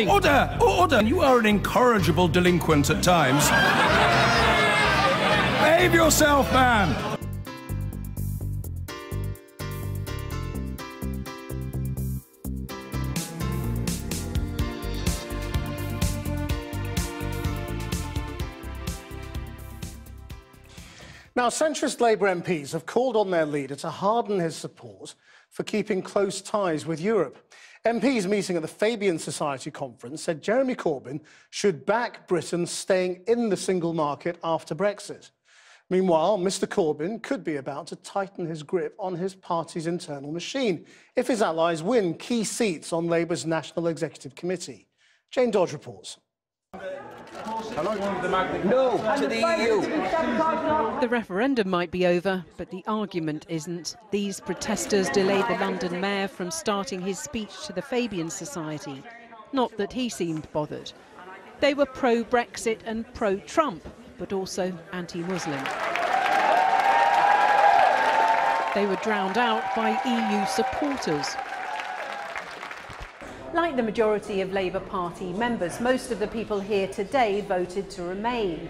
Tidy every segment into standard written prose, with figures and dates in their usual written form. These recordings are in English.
Order! Order! You are an incorrigible delinquent at times. Behave yourself, man! Now, centrist Labour MPs have called on their leader to harden his support for keeping close ties with Europe. MPs meeting at the Fabian Society conference said Jeremy Corbyn should back Britain staying in the single market after Brexit. Meanwhile, Mr Corbyn could be about to tighten his grip on his party's internal machine if his allies win key seats on Labour's National Executive Committee. Jane Dodge reports. No to the EU. The referendum might be over, but the argument isn't. These protesters delayed the London mayor from starting his speech to the Fabian Society. Not that he seemed bothered. They were pro-Brexit and pro-Trump, but also anti-Muslim. They were drowned out by EU supporters. Like the majority of Labour Party members, most of the people here today voted to remain.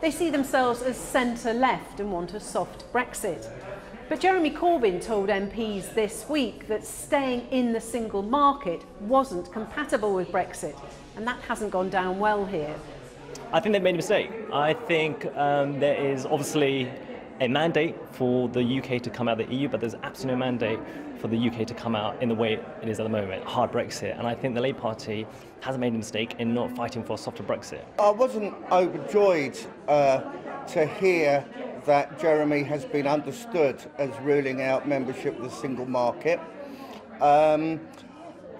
They see themselves as centre-left and want a soft Brexit. But Jeremy Corbyn told MPs this week that staying in the single market wasn't compatible with Brexit, and that hasn't gone down well here. I think they've made a mistake. I think there is obviously a mandate for the UK to come out of the EU, but there's absolutely no mandate for the UK to come out in the way it is at the moment, hard Brexit. And I think the Labour Party has made a mistake in not fighting for a softer Brexit. I wasn't overjoyed to hear that Jeremy has been understood as ruling out membership of the single market. I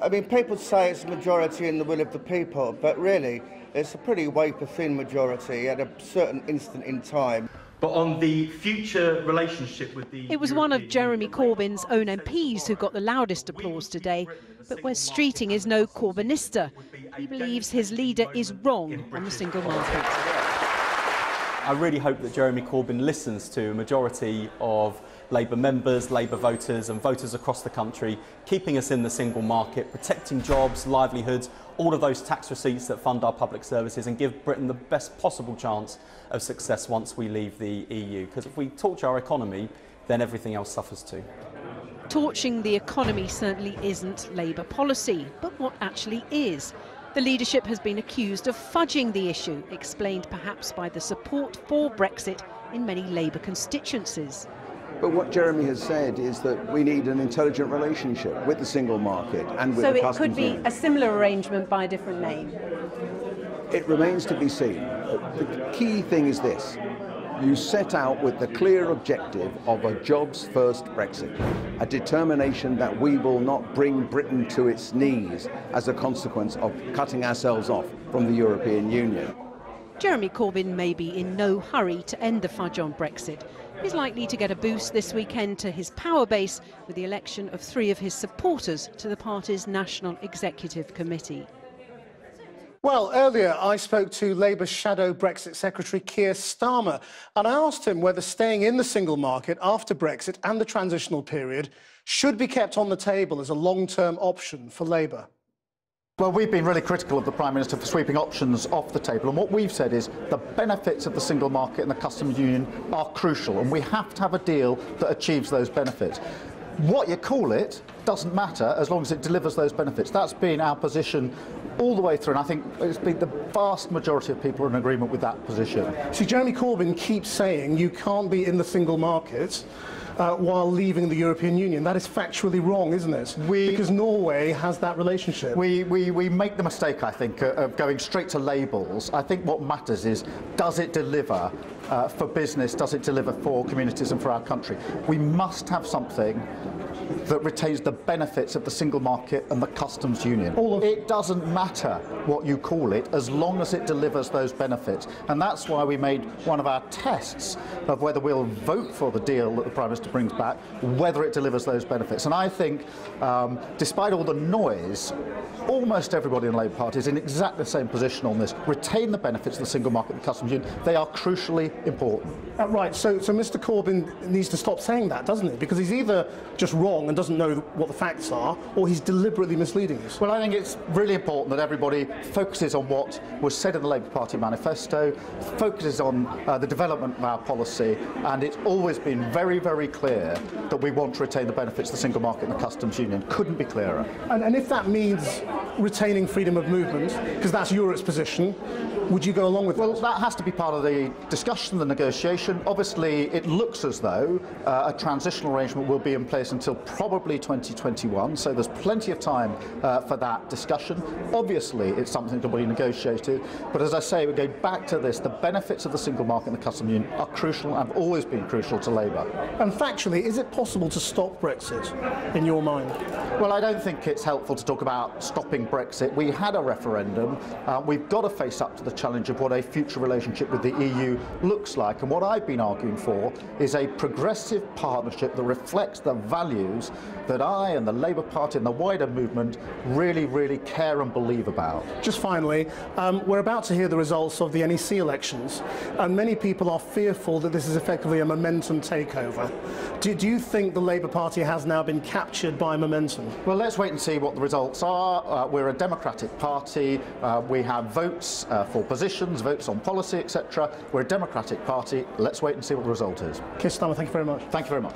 mean, people say it's a majority in the will of the people, but really it's a pretty wafer-thin majority at a certain instant in time. But on the future relationship with the It was one of Jeremy Corbyn's own MPs who got the loudest applause today. But Wes Streeting is no Corbynista. He believes his leader is wrong on the single market. I really hope that Jeremy Corbyn listens to a majority of Labour members, Labour voters and voters across the country, keeping us in the single market, protecting jobs, livelihoods, all of those tax receipts that fund our public services and give Britain the best possible chance of success once we leave the EU. Because if we torch our economy, then everything else suffers too. Torching the economy certainly isn't Labour policy, but what actually is? The leadership has been accused of fudging the issue, explained perhaps by the support for Brexit in many Labour constituencies. But what Jeremy has said is that we need an intelligent relationship with the single market and with the customs. So it could be a similar arrangement by a different name? It remains to be seen. The key thing is this. You set out with the clear objective of a jobs-first Brexit, a determination that we will not bring Britain to its knees as a consequence of cutting ourselves off from the European Union. Jeremy Corbyn may be in no hurry to end the fudge on Brexit. He's likely to get a boost this weekend to his power base with the election of 3 of his supporters to the party's National Executive Committee. Well, earlier I spoke to Labour Shadow Brexit Secretary Keir Starmer, and I asked him whether staying in the single market after Brexit and the transitional period should be kept on the table as a long-term option for Labour. Well, we've been really critical of the Prime Minister for sweeping options off the table, and what we've said is the benefits of the single market and the customs union are crucial, and we have to have a deal that achieves those benefits. What you call it doesn't matter as long as it delivers those benefits. That's been our position all the way through, and I think it's been the vast majority of people are in agreement with that position. See, Jeremy Corbyn keeps saying you can't be in the single market while leaving the European Union. That is factually wrong, isn't it? Because Norway has that relationship. We make the mistake, I think, of going straight to labels. I think what matters is, does it deliver for business, does it deliver for communities and for our country? We must have something that retains the benefits of the single market and the customs union. It doesn't matter what you call it as long as it delivers those benefits. And that's why we made one of our tests of whether we'll vote for the deal that the Prime Minister brings back, whether it delivers those benefits. And I think, despite all the noise, almost everybody in the Labour Party is in exactly the same position on this. Retain the benefits of the single market and the customs union. They are crucially important. Right, so Mr Corbyn needs to stop saying that, doesn't he? Because he's either just wrong and doesn't know what the facts are, or he's deliberately misleading us. Well, I think it's really important that everybody focuses on what was said in the Labour Party manifesto, focuses on the development of our policy, and it's always been very, very clear that we want to retain the benefits of the single market and the customs union. Couldn't be clearer. And if that means retaining freedom of movement, because that's Europe's position, would you go along with that? Well, that has to be part of the discussion, the negotiation. Obviously, it looks as though a transitional arrangement will be in place until probably 2021, so there's plenty of time for that discussion. Obviously, it's something that will be negotiated, but as I say, we go back to this, the benefits of the single market and the customs union are crucial and have always been crucial to Labour. And factually, is it possible to stop Brexit, in your mind? Well, I don't think it's helpful to talk about stopping Brexit. We had a referendum. We've got to face up to the challenge of what a future relationship with the EU looks like. And what I've been arguing for is a progressive partnership that reflects the values that I and the Labour Party and the wider movement really, really care and believe about. Just finally, we're about to hear the results of the NEC elections, and many people are fearful that this is effectively a momentum takeover. Do you think the Labour Party has now been captured by momentum? Well, let's wait and see what the results are. We're a democratic party. We have votes for positions, votes on policy, etc. We're a democratic party. Let's wait and see what the result is. Keir Starmer, thank you very much. Thank you very much.